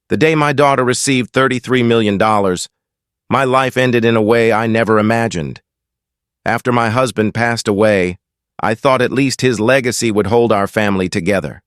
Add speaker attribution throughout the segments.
Speaker 1: The day my daughter received $33 million, my life ended in a way I never imagined. After my husband passed away, I thought at least his legacy would hold our family together.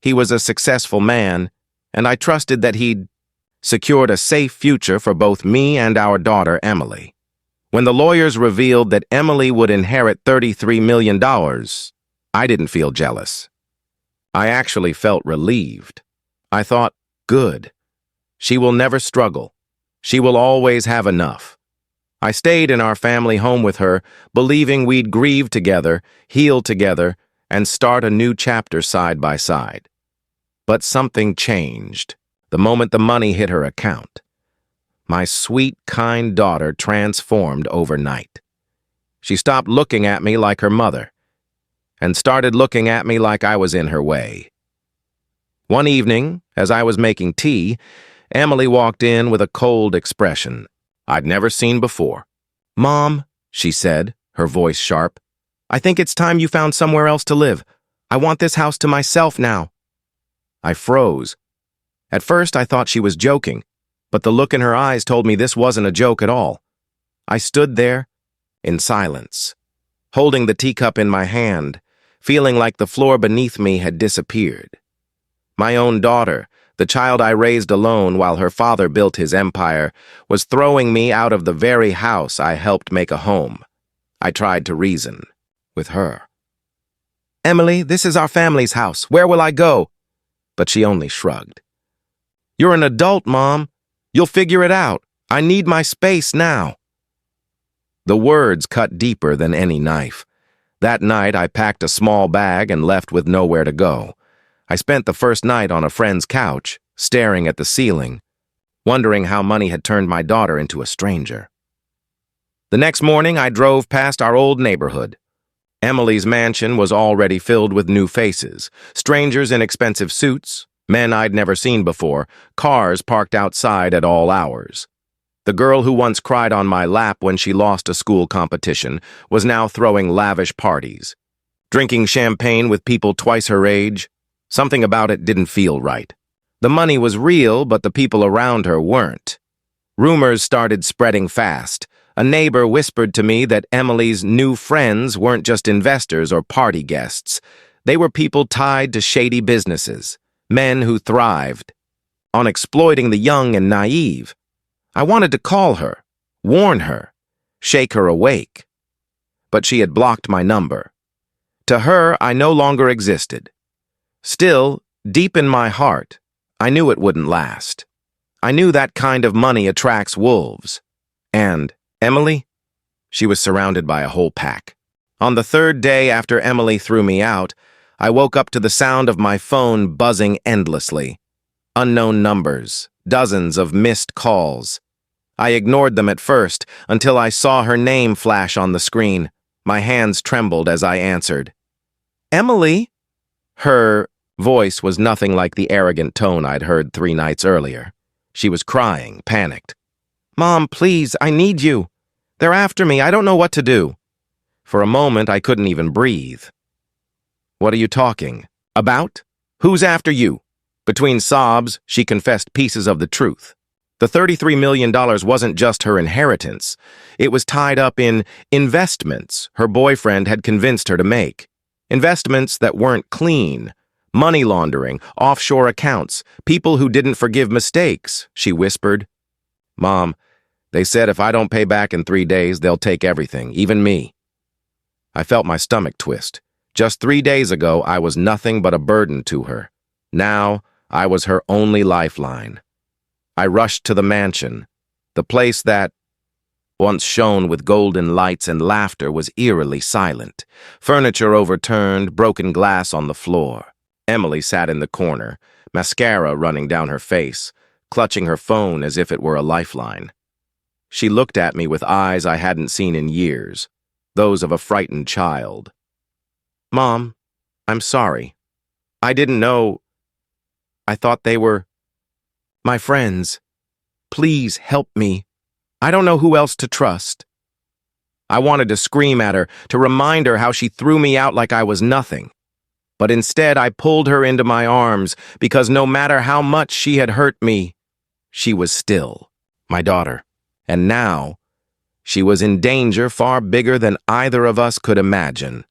Speaker 1: He was a successful man, and I trusted that he'd secured a safe future for both me and our daughter, Emily. When the lawyers revealed that Emily would inherit $33 million, I didn't feel jealous. I actually felt relieved. I thought, good. She will never struggle. She will always have enough. I stayed in our family home with her, believing we'd grieve together, heal together, and start a new chapter side by side. But something changed the moment the money hit her account. My sweet, kind daughter transformed overnight. She stopped looking at me like her mother and started looking at me like I was in her way. One evening, as I was making tea, Emily walked in with a cold expression I'd never seen before. "Mom," she said, her voice sharp, "I think it's time you found somewhere else to live. I want this house to myself now." I froze. At first, I thought she was joking, but the look in her eyes told me this wasn't a joke at all. I stood there, in silence, holding the teacup in my hand, feeling like the floor beneath me had disappeared. My own daughter, the child I raised alone while her father built his empire, was throwing me out of the very house I helped make a home. I tried to reason with her. "Emily, this is our family's house. Where will I go?" But she only shrugged. "You're an adult, Mom. You'll figure it out. I need my space now." The words cut deeper than any knife. That night, I packed a small bag and left with nowhere to go. I spent the first night on a friend's couch, staring at the ceiling, wondering how money had turned my daughter into a stranger. The next morning, I drove past our old neighborhood. Emily's mansion was already filled with new faces, strangers in expensive suits, men I'd never seen before, cars parked outside at all hours. The girl who once cried on my lap when she lost a school competition was now throwing lavish parties. Drinking champagne with people twice her age, something about it didn't feel right. The money was real, but the people around her weren't. Rumors started spreading fast. A neighbor whispered to me that Emily's new friends weren't just investors or party guests. They were people tied to shady businesses, men who thrived on exploiting the young and naive. I wanted to call her, warn her, shake her awake. But she had blocked my number. To her, I no longer existed. Still, deep in my heart, I knew it wouldn't last. I knew that kind of money attracts wolves. And Emily? She was surrounded by a whole pack. On the third day after Emily threw me out, I woke up to the sound of my phone buzzing endlessly. Unknown numbers, dozens of missed calls. I ignored them at first until I saw her name flash on the screen. My hands trembled as I answered. "Emily?" Her voice was nothing like the arrogant tone I'd heard 3 nights earlier. She was crying, panicked. "Mom, please, I need you. They're after me. I don't know what to do." For a moment, I couldn't even breathe. "What are you talking about? Who's after you?" Between sobs, she confessed pieces of the truth. The $33 million wasn't just her inheritance. It was tied up in investments her boyfriend had convinced her to make. Investments that weren't clean. Money laundering, offshore accounts, people who didn't forgive mistakes, she whispered. "Mom, they said if I don't pay back in 3 days, they'll take everything, even me." I felt my stomach twist. Just 3 days ago, I was nothing but a burden to her. Now, I was her only lifeline. I rushed to the mansion. The place that, once shone with golden lights and laughter, was eerily silent. Furniture overturned, broken glass on the floor. Emily sat in the corner, mascara running down her face, clutching her phone as if it were a lifeline. She looked at me with eyes I hadn't seen in years, those of a frightened child. "Mom, I'm sorry. I didn't know. I thought they were my friends. Please help me. I don't know who else to trust." I wanted to scream at her, to remind her how she threw me out like I was nothing. But instead, I pulled her into my arms because no matter how much she had hurt me, she was still my daughter. And now, she was in danger far bigger than either of us could imagine.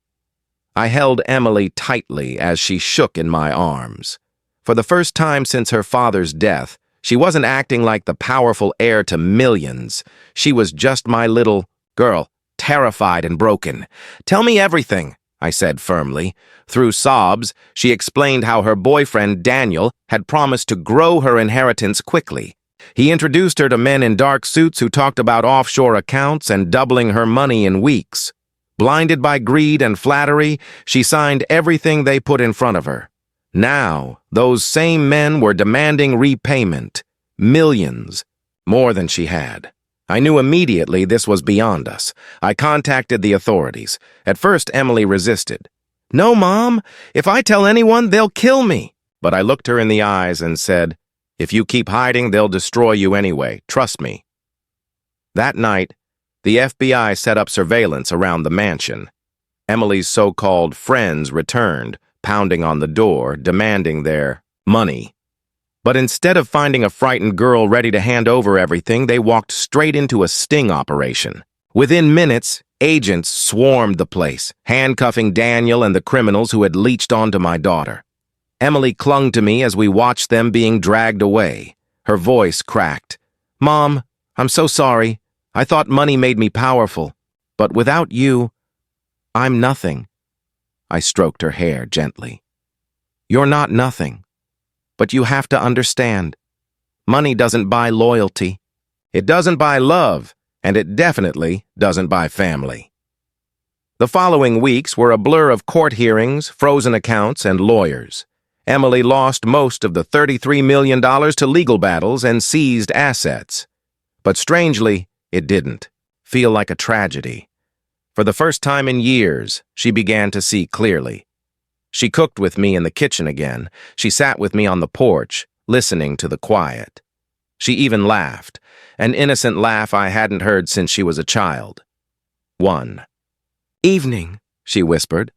Speaker 1: I held Emily tightly as she shook in my arms. For the first time since her father's death, she wasn't acting like the powerful heir to millions. She was just my little girl, terrified and broken. "Tell me everything," I said firmly. Through sobs, she explained how her boyfriend, Daniel, had promised to grow her inheritance quickly. He introduced her to men in dark suits who talked about offshore accounts and doubling her money in weeks. Blinded by greed and flattery, she signed everything they put in front of her. Now, those same men were demanding repayment, millions, more than she had. I knew immediately this was beyond us. I contacted the authorities. At first, Emily resisted. "No, Mom. If I tell anyone, they'll kill me." But I looked her in the eyes and said, "If you keep hiding, they'll destroy you anyway. Trust me." That night, the FBI set up surveillance around the mansion. Emily's so-called friends returned, pounding on the door, demanding their money. But instead of finding a frightened girl ready to hand over everything, they walked straight into a sting operation. Within minutes, agents swarmed the place, handcuffing Daniel and the criminals who had leached onto my daughter. Emily clung to me as we watched them being dragged away. Her voice cracked. "Mom, I'm so sorry. I thought money made me powerful. But without you, I'm nothing." I stroked her hair gently. "You're not nothing. But you have to understand. Money doesn't buy loyalty. It doesn't buy love, and it definitely doesn't buy family." The following weeks were a blur of court hearings, frozen accounts, and lawyers. Emily lost most of the $33 million to legal battles and seized assets. But strangely, it didn't feel like a tragedy. For the first time in years, she began to see clearly. She cooked with me in the kitchen again. She sat with me on the porch, listening to the quiet. She even laughed, an innocent laugh I hadn't heard since she was a child. "One evening," she whispered.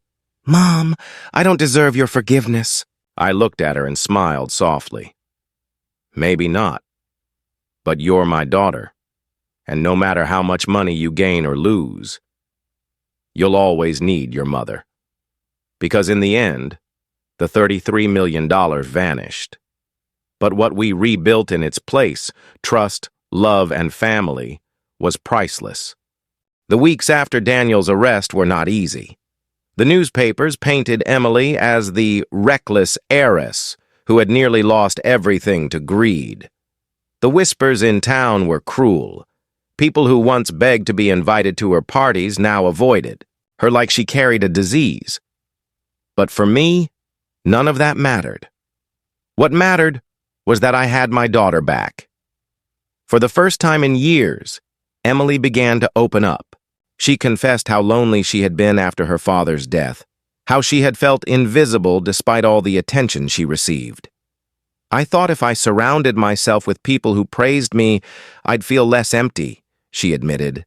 Speaker 1: "Mom, I don't deserve your forgiveness." I looked at her and smiled softly. "Maybe not. But you're my daughter, and no matter how much money you gain or lose, you'll always need your mother. Because in the end, the $33 million vanished. But what we rebuilt in its place, trust, love, and family, was priceless." The weeks after Daniel's arrest were not easy. The newspapers painted Emily as the reckless heiress who had nearly lost everything to greed. The whispers in town were cruel. People who once begged to be invited to her parties now avoided her like she carried a disease. But for me, none of that mattered. What mattered was that I had my daughter back. For the first time in years, Emily began to open up. She confessed how lonely she had been after her father's death, how she had felt invisible despite all the attention she received. "I thought if I surrounded myself with people who praised me, I'd feel less empty," she admitted.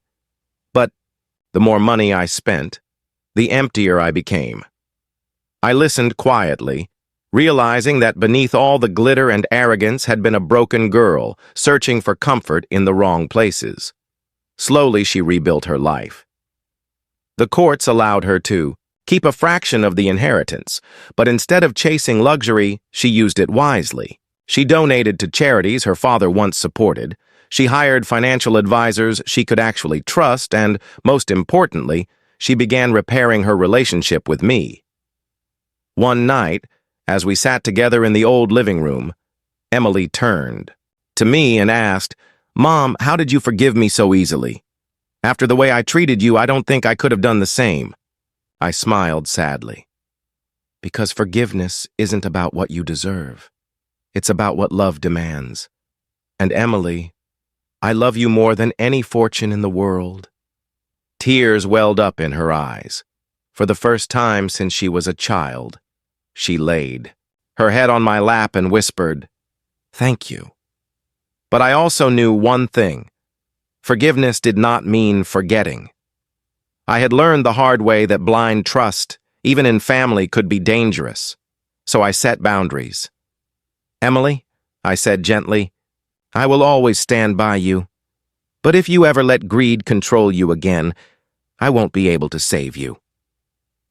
Speaker 1: But the more money I spent, the emptier I became. I listened quietly, realizing that beneath all the glitter and arrogance had been a broken girl searching for comfort in the wrong places. Slowly, she rebuilt her life. The courts allowed her to keep a fraction of the inheritance, but instead of chasing luxury, she used it wisely. She donated to charities her father once supported. She hired financial advisors she could actually trust, and, most importantly, she began repairing her relationship with me. One night, as we sat together in the old living room, Emily turned to me and asked, "Mom, how did you forgive me so easily? After the way I treated you, I don't think I could have done the same." I smiled sadly. "Because forgiveness isn't about what you deserve. It's about what love demands. And Emily, I love you more than any fortune in the world." Tears welled up in her eyes. For the first time since she was a child, she laid her head on my lap and whispered, "Thank you." But I also knew one thing. Forgiveness did not mean forgetting. I had learned the hard way that blind trust, even in family, could be dangerous. So I set boundaries. "Emily," I said gently, I will always stand by you. But if you ever let greed control you again, I won't be able to save you."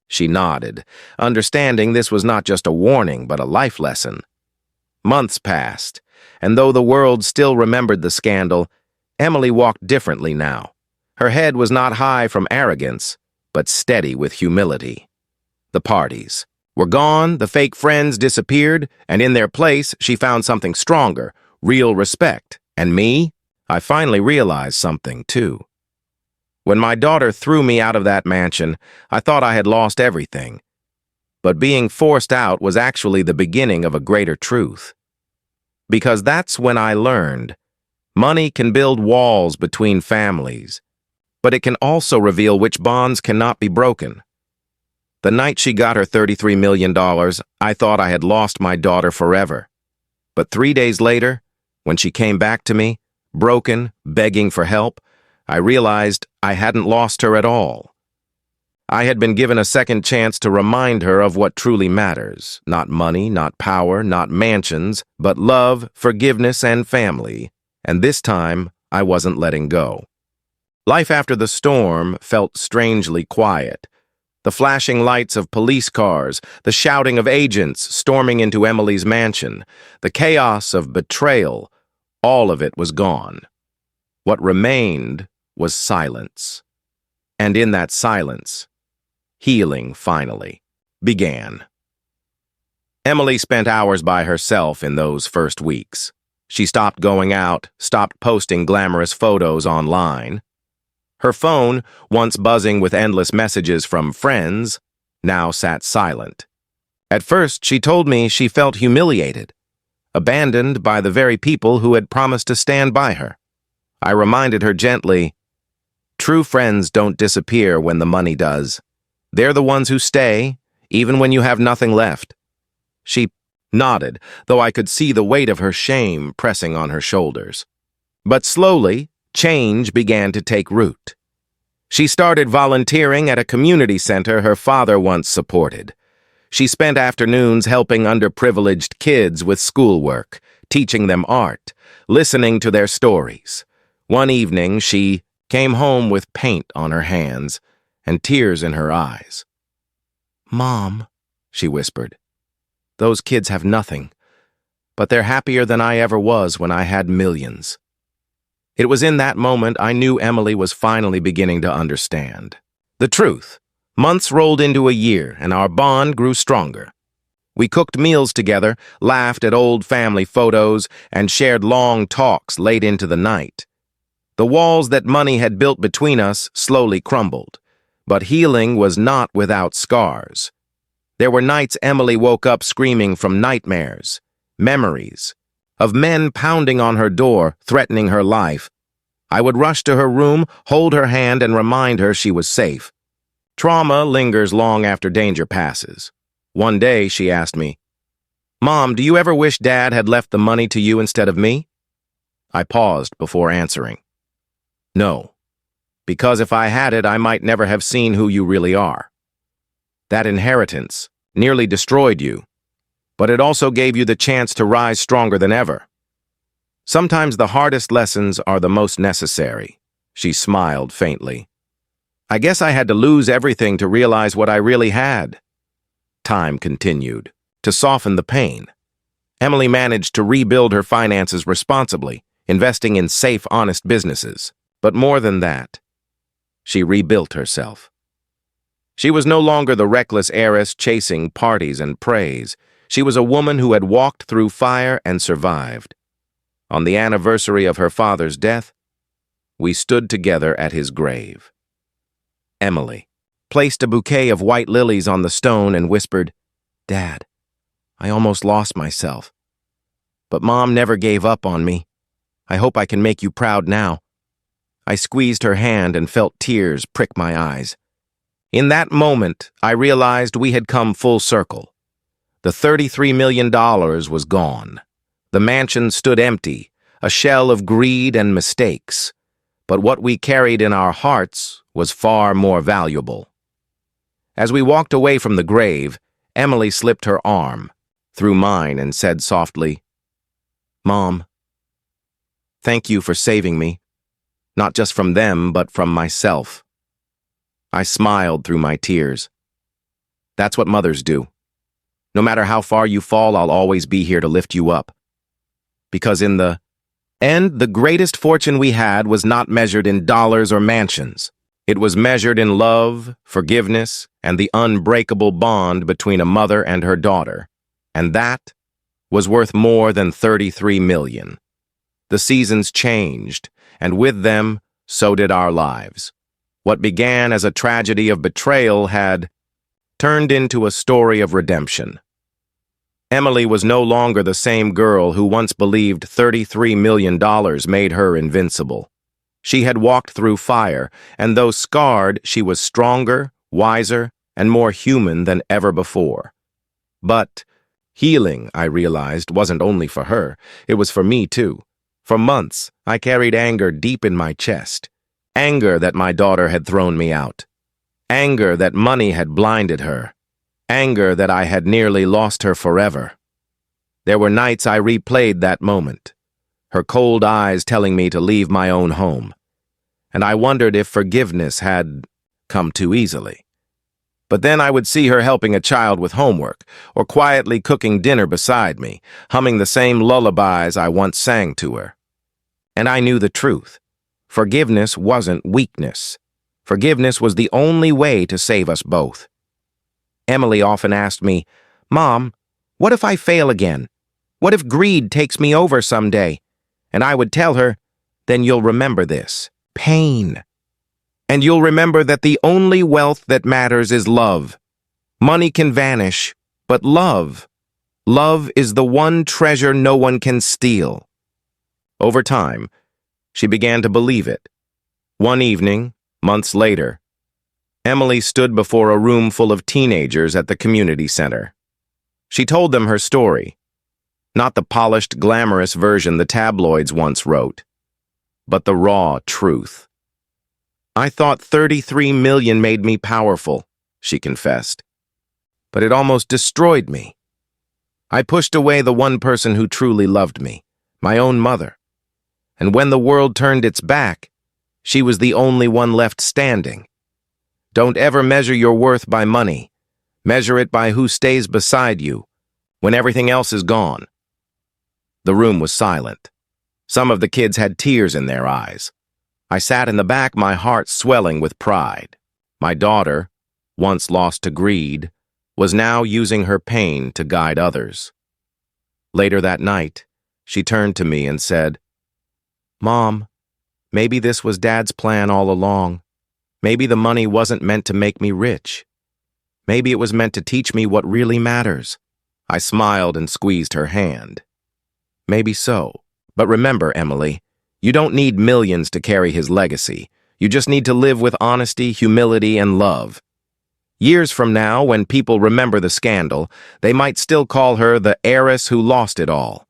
Speaker 1: She nodded, understanding this was not just a warning but a life lesson. Months passed, and though the world still remembered the scandal, Emily walked differently now. Her head was not high from arrogance, but steady with humility. The parties were gone, the fake friends disappeared, and in their place she found something stronger, real respect. And me? I finally realized something, too. When my daughter threw me out of that mansion, I thought I had lost everything. But being forced out was actually the beginning of a greater truth. Because that's when I learned money can build walls between families, but it can also reveal which bonds cannot be broken. The night she got her $33 million, I thought I had lost my daughter forever. But 3 days later, when she came back to me, broken, begging for help, I realized I hadn't lost her at all. I had been given a second chance to remind her of what truly matters. Not money, not power, not mansions, but love, forgiveness, and family. And this time, I wasn't letting go. Life after the storm felt strangely quiet. The flashing lights of police cars, the shouting of agents storming into Emily's mansion, the chaos of betrayal, all of it was gone. What remained was silence. And in that silence, healing finally began. Emily spent hours by herself in those first weeks. She stopped going out, stopped posting glamorous photos online. Her phone, once buzzing with endless messages from friends, now sat silent. At first, she told me she felt humiliated, abandoned by the very people who had promised to stand by her. I reminded her gently, "True friends don't disappear when the money does. They're the ones who stay, even when you have nothing left." She nodded, though I could see the weight of her shame pressing on her shoulders. But slowly, change began to take root. She started volunteering at a community center her father once supported. She spent afternoons helping underprivileged kids with schoolwork, teaching them art, listening to their stories. One evening, she came home with paint on her hands and tears in her eyes. "Mom," she whispered, "those kids have nothing, but they're happier than I ever was when I had millions." It was in that moment I knew Emily was finally beginning to understand. The truth. Months rolled into a year, and our bond grew stronger. We cooked meals together, laughed at old family photos, and shared long talks late into the night. The walls that money had built between us slowly crumbled, but healing was not without scars. There were nights Emily woke up screaming from nightmares, memories, of men pounding on her door, threatening her life. I would rush to her room, hold her hand, and remind her she was safe. Trauma lingers long after danger passes. One day, she asked me, "Mom, do you ever wish Dad had left the money to you instead of me?" I paused before answering. "No, because if I had it, I might never have seen who you really are. That inheritance nearly destroyed you, but it also gave you the chance to rise stronger than ever. Sometimes the hardest lessons are the most necessary." She smiled faintly. "I guess I had to lose everything to realize what I really had." Time continued to soften the pain. Emily managed to rebuild her finances responsibly, investing in safe, honest businesses. But more than that, she rebuilt herself. She was no longer the reckless heiress chasing parties and praise. She was a woman who had walked through fire and survived. On the anniversary of her father's death, we stood together at his grave. Emily placed a bouquet of white lilies on the stone and whispered, "Dad, I almost lost myself. But Mom never gave up on me. I hope I can make you proud now." I squeezed her hand and felt tears prick my eyes. In that moment, I realized we had come full circle. The $33 million was gone. The mansion stood empty, a shell of greed and mistakes. But what we carried in our hearts was far more valuable. As we walked away from the grave, Emily slipped her arm through mine and said softly, "Mom, Thank you for saving me, not just from them, but from myself. I smiled through my tears. That's what mothers do. No matter how far you fall, I'll always be here to lift you up. Because in the end, the greatest fortune we had was not measured in dollars or mansions. It was measured in love, forgiveness, and the unbreakable bond between a mother and her daughter. And that was worth more than 33 million. The seasons changed, and with them, so did our lives. What began as a tragedy of betrayal had turned into a story of redemption. Emily was no longer the same girl who once believed $33 million made her invincible. She had walked through fire, and though scarred, she was stronger, wiser, and more human than ever before. But healing, I realized, wasn't only for her, it was for me too. For months, I carried anger deep in my chest. Anger that my daughter had thrown me out. Anger that money had blinded her. Anger that I had nearly lost her forever. There were nights I replayed that moment, her cold eyes telling me to leave my own home. And I wondered if forgiveness had come too easily. But then I would see her helping a child with homework, or quietly cooking dinner beside me, humming the same lullabies I once sang to her. And I knew the truth. Forgiveness wasn't weakness. Forgiveness was the only way to save us both. Emily often asked me, "Mom, what if I fail again? What if greed takes me over someday?" And I would tell her, "Then you'll remember this. Pain. And you'll remember that the only wealth that matters is love. Money can vanish, but love is the one treasure no one can steal." Over time, she began to believe it. One evening, months later, Emily stood before a room full of teenagers at the community center. She told them her story, not the polished, glamorous version the tabloids once wrote, but the raw truth. "I thought 33 million made me powerful," she confessed, "but it almost destroyed me. I pushed away the one person who truly loved me, my own mother. And when the world turned its back, she was the only one left standing. Don't ever measure your worth by money. Measure it by who stays beside you when everything else is gone." The room was silent. Some of the kids had tears in their eyes. I sat in the back, my heart swelling with pride. My daughter, once lost to greed, was now using her pain to guide others. Later that night, she turned to me and said, "Mom, maybe this was Dad's plan all along. Maybe the money wasn't meant to make me rich. Maybe it was meant to teach me what really matters." I smiled and squeezed her hand. "Maybe so. But remember, Emily, you don't need millions to carry his legacy. You just need to live with honesty, humility, and love. Years from now, when people remember the scandal, they might still call her the heiress who lost it all.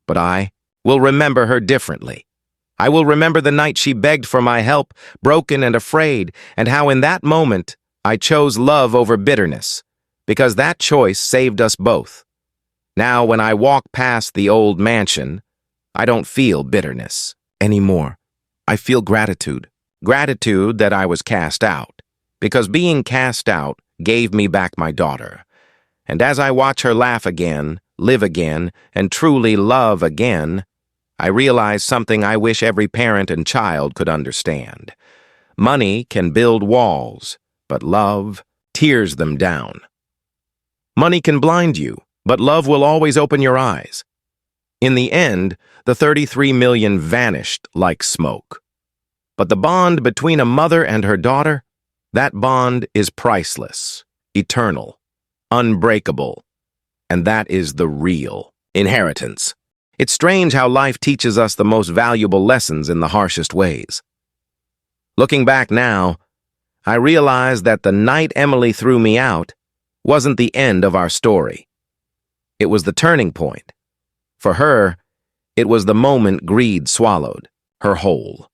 Speaker 1: But I will remember her differently. I will remember the night she begged for my help, broken and afraid, and how in that moment I chose love over bitterness, because that choice saved us both. Now, when I walk past the old mansion, I don't feel bitterness anymore. I feel gratitude. Gratitude that I was cast out, because being cast out gave me back my daughter. And as I watch her laugh again, live again, and truly love again, I realize something I wish every parent and child could understand. Money can build walls, but love tears them down. Money can blind you, but love will always open your eyes. In the end, the 33 million vanished like smoke. But the bond between a mother and her daughter, that bond is priceless, eternal, unbreakable, and that is the real inheritance. It's strange how life teaches us the most valuable lessons in the harshest ways. Looking back now, I realize that the night Emily threw me out wasn't the end of our story. It was the turning point. For her, it was the moment greed swallowed her whole.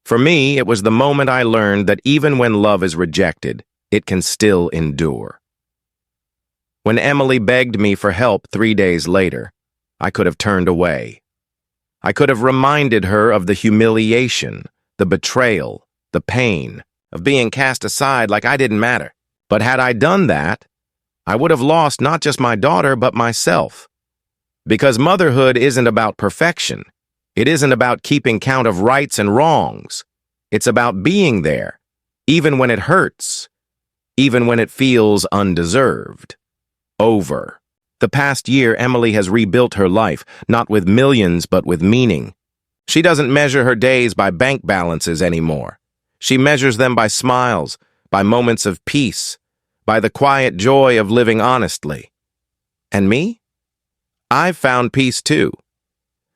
Speaker 1: For me, it was the moment I learned that even when love is rejected, it can still endure. When Emily begged me for help 3 days later, I could have turned away. I could have reminded her of the humiliation, the betrayal, the pain of being cast aside like I didn't matter. But had I done that, I would have lost not just my daughter, but myself. Because motherhood isn't about perfection. It isn't about keeping count of rights and wrongs. It's about being there, even when it hurts, even when it feels undeserved. Over. The past year, Emily has rebuilt her life, not with millions, but with meaning. She doesn't measure her days by bank balances anymore. She measures them by smiles, by moments of peace, by the quiet joy of living honestly. And me? I've found peace too.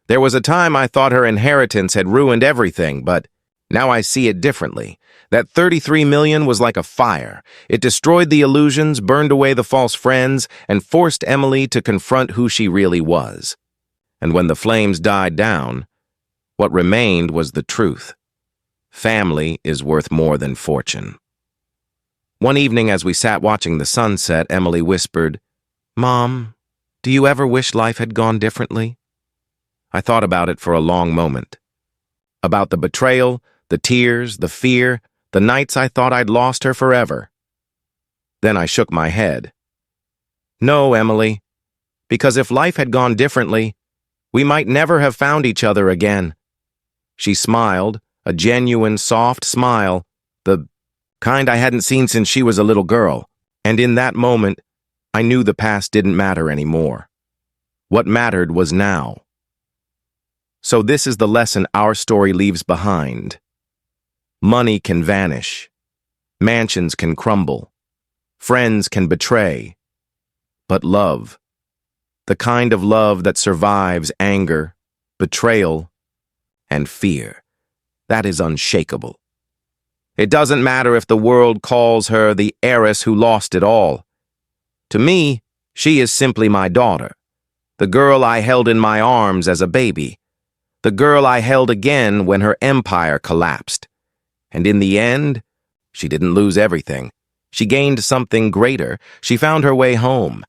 Speaker 1: There was a time I thought her inheritance had ruined everything, but now I see it differently. That 33 million was like a fire. It destroyed the illusions, burned away the false friends, and forced Emily to confront who she really was. And when the flames died down, what remained was the truth. Family is worth more than fortune. One evening as we sat watching the sunset, Emily whispered, "Mom, do you ever wish life had gone differently?" I thought about it for a long moment. About the betrayal, the tears, the fear, the nights I thought I'd lost her forever. Then I shook my head. No, Emily, because if life had gone differently, we might never have found each other again. She smiled, a genuine, soft smile, the kind I hadn't seen since she was a little girl. And in that moment, I knew the past didn't matter anymore. What mattered was now. So this is the lesson our story leaves behind. Money can vanish. Mansions can crumble. Friends can betray. But love, the kind of love that survives anger, betrayal, and fear, that is unshakable. It doesn't matter if the world calls her the heiress who lost it all. To me, she is simply my daughter, the girl I held in my arms as a baby, the girl I held again when her empire collapsed. And in the end, she didn't lose everything. She gained something greater. She found her way home,